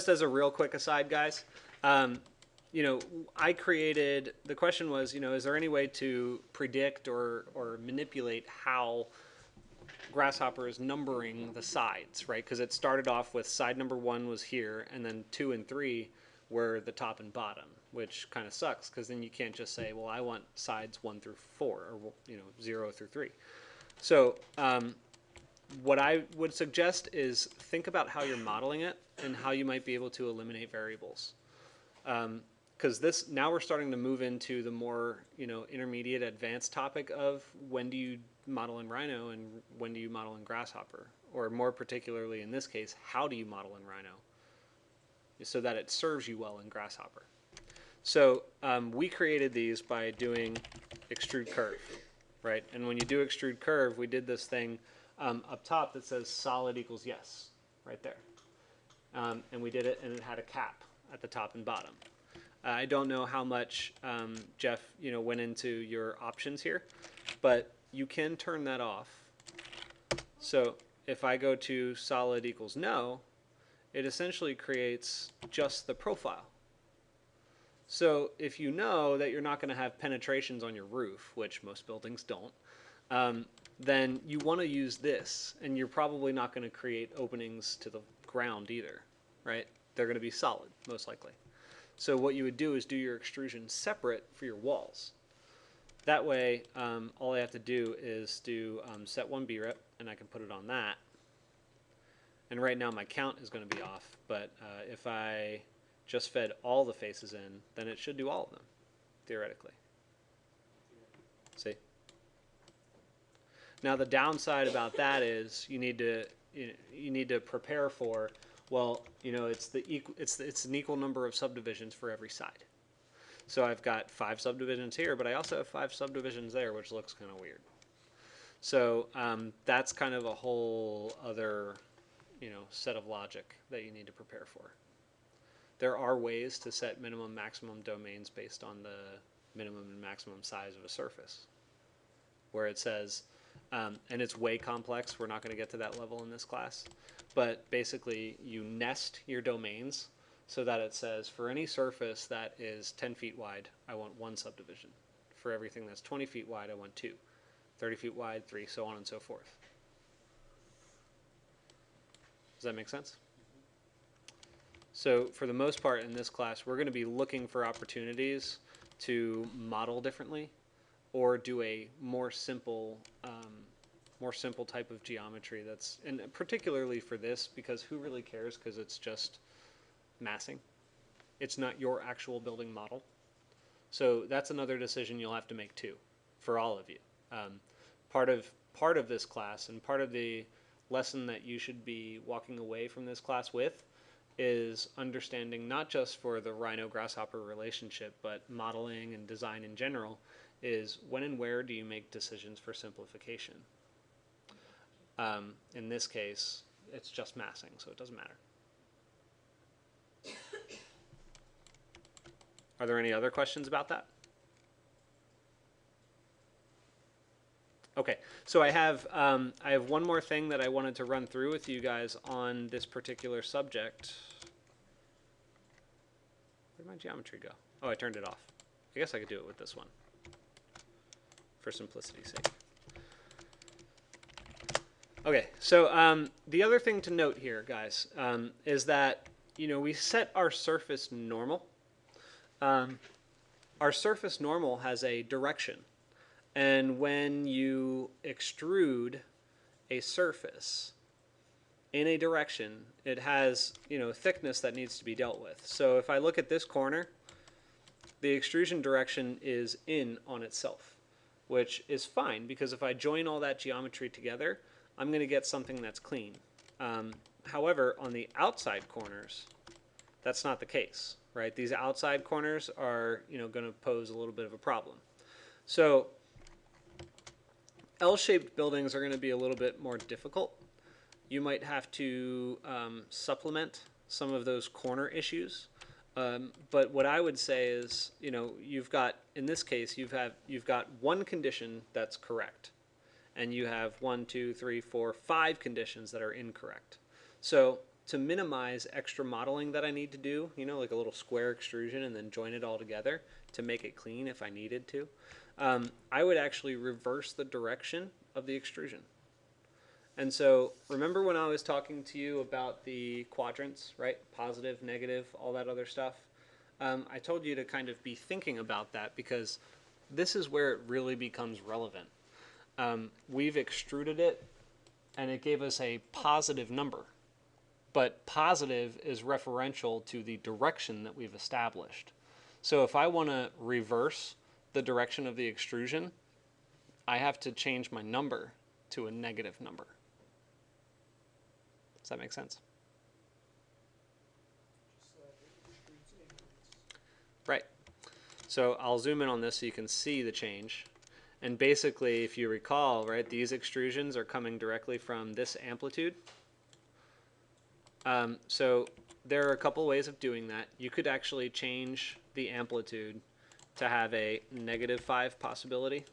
Just as a real quick aside, guys, you know, I created, the question was, you know, is there any way to predict or manipulate how Grasshopper is numbering the sides, right? Because it started off with side number 1 was here, and then 2 and 3 were the top and bottom, which kind of sucks because then you can't just say, well, I want sides 1 through 4, or, you know, 0 through 3. So what I would suggest is think about how you're modeling it and how you might be able to eliminate variables. Because now we're starting to move into the more, you know, intermediate advanced topic of when do you model in Rhino and when do you model in Grasshopper, or more particularly in this case, how do you model in Rhino so that it serves you well in Grasshopper. So we created these by doing extrude curve, right? And when you do extrude curve, we did this thing up top that says solid equals yes, right there. And we did it, and it had a cap at the top and bottom. I don't know how much Jeff, you know, went into your options here, but you can turn that off. So if I go to solid equals no, it essentially creates just the profile. So if you know that you're not going to have penetrations on your roof, which most buildings don't, then you want to use this, and you're probably not going to create openings to the ground either, right? They're going to be solid, most likely. So what you would do is do your extrusion separate for your walls. That way, all I have to do is do set 1 BREP, and I can put it on that. And right now my count is going to be off, but if I just fed all the faces in, then it should do all of them, theoretically. See? Now the downside about that is you need to prepare for, well, you know, it's an equal number of subdivisions for every side. So I've got 5 subdivisions here, but I also have 5 subdivisions there, which looks kind of weird. So that's kind of a whole other, you know, set of logic that you need to prepare for. There are ways to set minimum maximum domains based on the minimum and maximum size of a surface, where it says, and it's way complex, we're not going to get to that level in this class, but basically you nest your domains so that it says for any surface that is 10 feet wide, I want 1 subdivision. For everything that's 20 feet wide, I want 2. 30 feet wide, 3, so on and so forth. Does that make sense? So for the most part in this class, we're going to be looking for opportunities to model differently or do a more simple type of geometry that's, and particularly for this, because who really cares, because it's just massing. It's not your actual building model. So that's another decision you'll have to make too, for all of you. Part of this class and part of the lesson that you should be walking away from this class with is understanding, not just for the Rhino-Grasshopper relationship, but modeling and design in general, is when and where do you make decisions for simplification. In this case, it's just massing, so it doesn't matter. Are there any other questions about that? Okay, so I have one more thing that I wanted to run through with you guys on this particular subject. Where'd my geometry go? Oh, I turned it off. I guess I could do it with this one for simplicity's sake. Okay, so the other thing to note here, guys, is that, you know, we set our surface normal. Our surface normal has a direction. And when you extrude a surface in a direction, it has, you know, thickness that needs to be dealt with. So if I look at this corner, the extrusion direction is in on itself, which is fine, because if I join all that geometry together, I'm going to get something that's clean. However, on the outside corners, that's not the case, right? These outside corners are, you know, going to pose a little bit of a problem. So L-shaped buildings are going to be a little bit more difficult. You might have to supplement some of those corner issues. But what I would say is, you know, you've got, in this case, you've got one condition that's correct, and you have 1, 2, 3, 4, 5 conditions that are incorrect. So to minimize extra modeling that I need to do, you know, like a little square extrusion and then join it all together to make it clean if I needed to, I would actually reverse the direction of the extrusion. And so remember when I was talking to you about the quadrants, right? Positive, negative, all that other stuff. I told you to kind of be thinking about that because this is where it really becomes relevant. We've extruded it and it gave us a positive number. But positive is referential to the direction that we've established. So if I want to reverse the direction of the extrusion, I have to change my number to a negative number. Does that make sense? Right. So I'll zoom in on this so you can see the change. And basically, if you recall, right, these extrusions are coming directly from this amplitude. So there are a couple ways of doing that. You could actually change the amplitude to have a -5 possibility.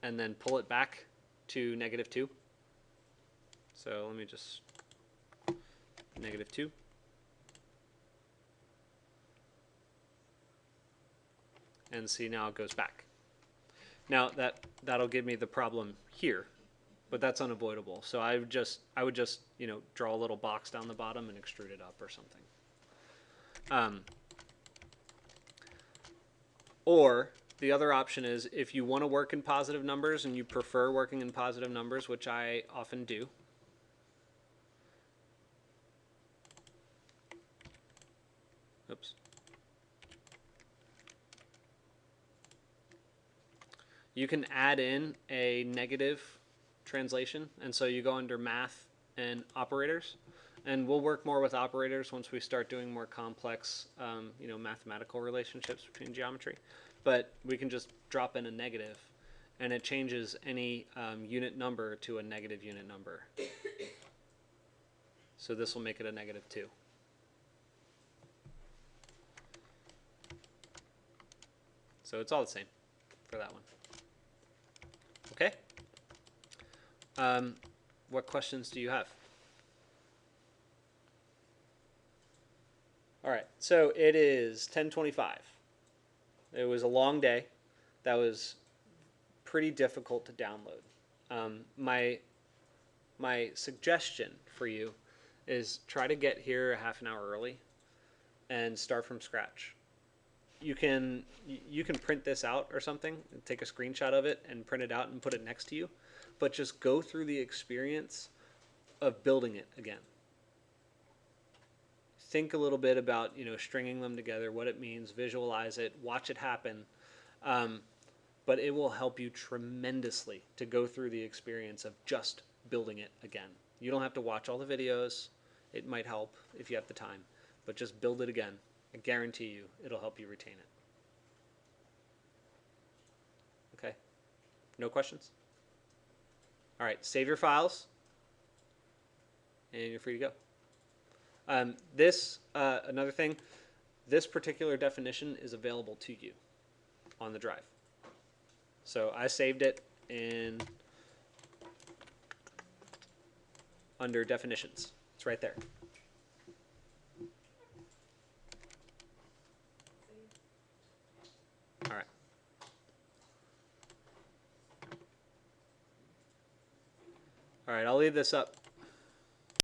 And then pull it back to -2. So let me just -2. And see, now it goes back. Now that'll give me the problem here, but that's unavoidable. So I would just you know, draw a little box down the bottom and extrude it up or something. Or the other option is if you want to work in positive numbers and you prefer working in positive numbers, which I often do. Oops. You can add in a negative translation, and so you go under math and operators, and we'll work more with operators once we start doing more complex you know, mathematical relationships between geometry. But we can just drop in a negative and it changes any unit number to a negative unit number. So this will make it a -2. So it's all the same for that one. Okay. What questions do you have? All right, so it is 10:25. It was a long day. That was pretty difficult to download. My suggestion for you is try to get here a half an hour early and start from scratch. You can print this out or something, and take a screenshot of it and print it out and put it next to you, but just go through the experience of building it again. Think a little bit about, you know, stringing them together, what it means, visualize it, watch it happen. But it will help you tremendously to go through the experience of just building it again. You don't have to watch all the videos. It might help if you have the time, but just build it again. I guarantee you it'll help you retain it. Okay? No questions? All right, save your files, and you're free to go. Another thing, this particular definition is available to you on the drive. So I saved it in under definitions. It's right there. All right. All right, I'll leave this up